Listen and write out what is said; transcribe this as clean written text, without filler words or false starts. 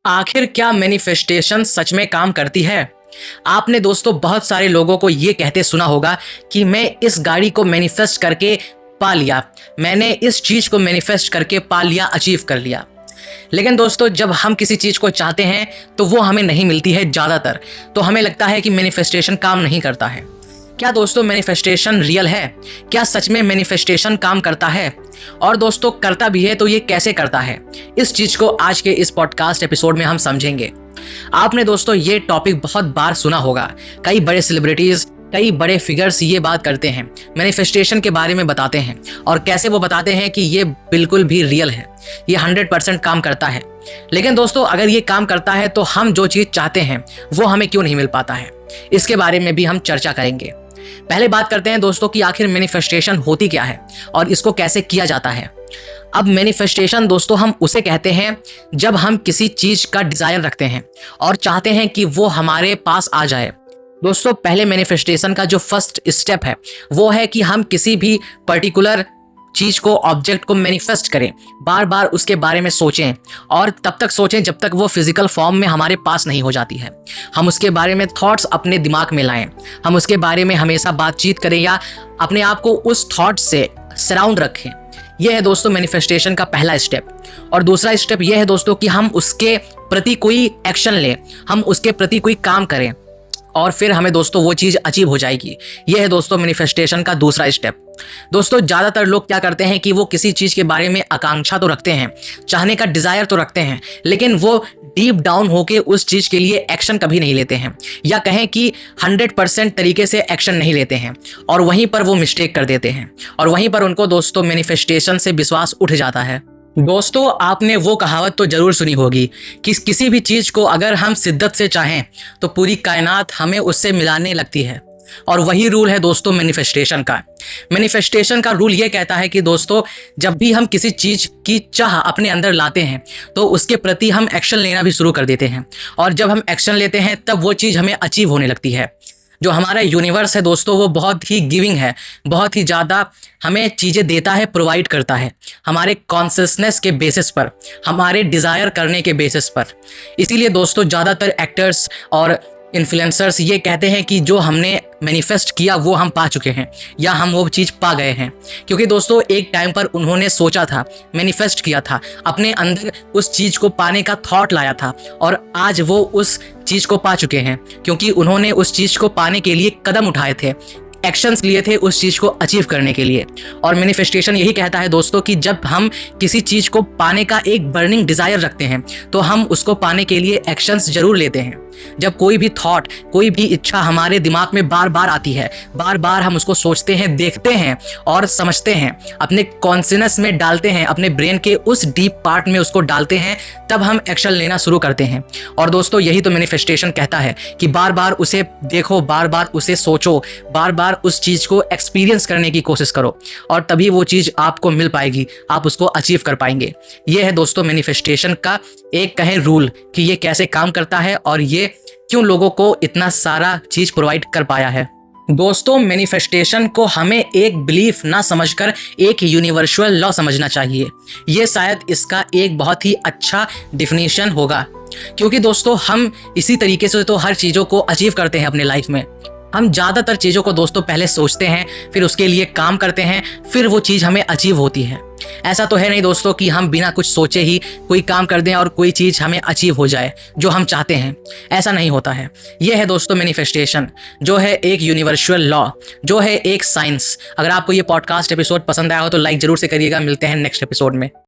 आखिर क्या मैनिफेस्टेशन सच में काम करती है? आपने दोस्तों बहुत सारे लोगों को ये कहते सुना होगा कि मैं इस गाड़ी को मैनिफेस्ट करके पा लिया, मैंने इस चीज़ को मैनिफेस्ट करके पा लिया, अचीव कर लिया। लेकिन दोस्तों जब हम किसी चीज़ को चाहते हैं तो वो हमें नहीं मिलती है ज़्यादातर, तो हमें लगता है कि मैनिफेस्टेशन काम नहीं करता है। क्या दोस्तों मैनिफेस्टेशन रियल है? क्या सच में मैनिफेस्टेशन काम करता है? और दोस्तों करता भी है तो ये कैसे करता है? इस चीज़ को आज के इस पॉडकास्ट एपिसोड में हम समझेंगे। आपने दोस्तों ये टॉपिक बहुत बार सुना होगा, कई बड़े सेलिब्रिटीज़, कई बड़े फिगर्स ये बात करते हैं, मैनिफेस्टेशन के बारे में बताते हैं और कैसे वो बताते हैं कि ये बिल्कुल भी रियल है, ये 100% काम करता है। लेकिन दोस्तों अगर ये काम करता है तो हम जो चीज़ चाहते हैं वो हमें क्यों नहीं मिल पाता है, इसके बारे में भी हम चर्चा करेंगे। पहले बात करते हैं दोस्तों कि आखिर मैनिफेस्टेशन होती क्या है और इसको कैसे किया जाता है। अब मैनिफेस्टेशन दोस्तों हम उसे कहते हैं जब हम किसी चीज़ का डिज़ायर रखते हैं और चाहते हैं कि वो हमारे पास आ जाए। दोस्तों पहले मैनिफेस्टेशन का जो फर्स्ट स्टेप है वो है कि हम किसी भी पर्टिकुलर चीज़ को, ऑब्जेक्ट को मैनिफेस्ट करें, बार बार उसके बारे में सोचें और तब तक सोचें जब तक वो फिजिकल फॉर्म में हमारे पास नहीं हो जाती है। हम उसके बारे में थॉट्स अपने दिमाग में लाएं, हम उसके बारे में हमेशा बातचीत करें या अपने आप को उस थॉट से सराउंड रखें। यह है दोस्तों मैनिफेस्टेशन का पहला स्टेप। और दूसरा स्टेप यह है दोस्तों कि हम उसके प्रति कोई एक्शन लें, हम उसके प्रति कोई काम करें और फिर हमें दोस्तों वो चीज़ अचीव हो जाएगी। यह है दोस्तों मैनिफेस्टेशन का दूसरा स्टेप। दोस्तों ज़्यादातर लोग क्या करते हैं कि वो किसी चीज़ के बारे में आकांक्षा तो रखते हैं, चाहने का डिज़ायर तो रखते हैं, लेकिन वो डीप डाउन होके उस चीज़ के लिए एक्शन कभी नहीं लेते हैं, या कहें कि 100% तरीके से एक्शन नहीं लेते हैं और वहीं पर वो मिस्टेक कर देते हैं और वहीं पर उनको दोस्तों मैनिफेस्टेशन से विश्वास उठ जाता है। दोस्तों आपने वो कहावत तो ज़रूर सुनी होगी कि किसी भी चीज़ को अगर हम शिद्दत से चाहें तो पूरी कायनात हमें उससे मिलाने लगती है। और वही रूल है दोस्तों मैनिफेस्टेशन का। मैनिफेस्टेशन का रूल ये कहता है कि दोस्तों जब भी हम किसी चीज़ की चाह अपने अंदर लाते हैं तो उसके प्रति हम एक्शन लेना भी शुरू कर देते हैं और जब हम एक्शन लेते हैं तब वो चीज़ हमें अचीव होने लगती है। जो हमारा यूनिवर्स है दोस्तों वो बहुत ही गिविंग है, बहुत ही ज़्यादा हमें चीज़ें देता है, प्रोवाइड करता है हमारे कॉन्शियसनेस के बेसिस पर, हमारे डिज़ायर करने के बेसिस पर। इसीलिए दोस्तों ज़्यादातर एक्टर्स और इन्फ्लुएंसर्स ये कहते हैं कि जो हमने मैनिफेस्ट किया वो हम पा चुके हैं या हम वो चीज़ पा गए हैं, क्योंकि दोस्तों एक टाइम पर उन्होंने सोचा था, मैनिफेस्ट किया था, अपने अंदर उस चीज़ को पाने का थॉट लाया था और आज वो उस चीज़ को पा चुके हैं क्योंकि उन्होंने उस चीज़ को पाने के लिए कदम उठाए थे, एक्शंस लिए थे उस चीज़ को अचीव करने के लिए। और मैनिफेस्टेशन यही कहता है दोस्तों कि जब हम किसी चीज़ को पाने का एक बर्निंग डिज़ायर रखते हैं तो हम उसको पाने के लिए एक्शंस जरूर लेते हैं। जब कोई भी थॉट, कोई भी इच्छा हमारे दिमाग में बार बार आती है, बार बार हम उसको सोचते हैं, देखते हैं और समझते हैं, अपने कॉन्शियसनेस में डालते हैं, अपने ब्रेन के उस डीप पार्ट में उसको डालते हैं, तब हम एक्शन लेना शुरू करते हैं। और दोस्तों यही तो मैनिफेस्टेशन कहता है कि बार बार उसे देखो, बार बार उसे सोचो, बार बार उस चीज़ को एक्सपीरियंस करने की कोशिश करो और तभी वो चीज़ आपको मिल पाएगी, आप उसको अचीव कर पाएंगे। ये है दोस्तों मैनिफेस्टेशन का एक कहें रूल कि ये कैसे काम करता है और ये क्यों लोगों को इतना सारा चीज़ प्रोवाइड कर पाया है। दोस्तों मैनिफेस्टेशन को हमें एक बिलीफ ना समझकर एक यूनिवर्सल लॉ समझना चाहिए। ये शायद इसका एक बहुत ही अच्छा डिफिनीशन होगा, क्योंकि दोस्तों हम इसी तरीके से तो हर चीज़ों को अचीव करते हैं अपने लाइफ में। हम ज़्यादातर चीज़ों को दोस्तों पहले सोचते हैं, फिर उसके लिए काम करते हैं, फिर वो चीज़ हमें अचीव होती है। ऐसा तो है नहीं दोस्तों कि हम बिना कुछ सोचे ही कोई काम कर दें और कोई चीज़ हमें अचीव हो जाए जो हम चाहते हैं। ऐसा नहीं होता है। यह है दोस्तों मैनिफेस्टेशन, जो है एक यूनिवर्सल लॉ, जो है एक साइंस। अगर आपको ये पॉडकास्ट एपिसोड पसंद आया हो तो लाइक ज़रूर से करिएगा। मिलते हैं नेक्स्ट एपिसोड में।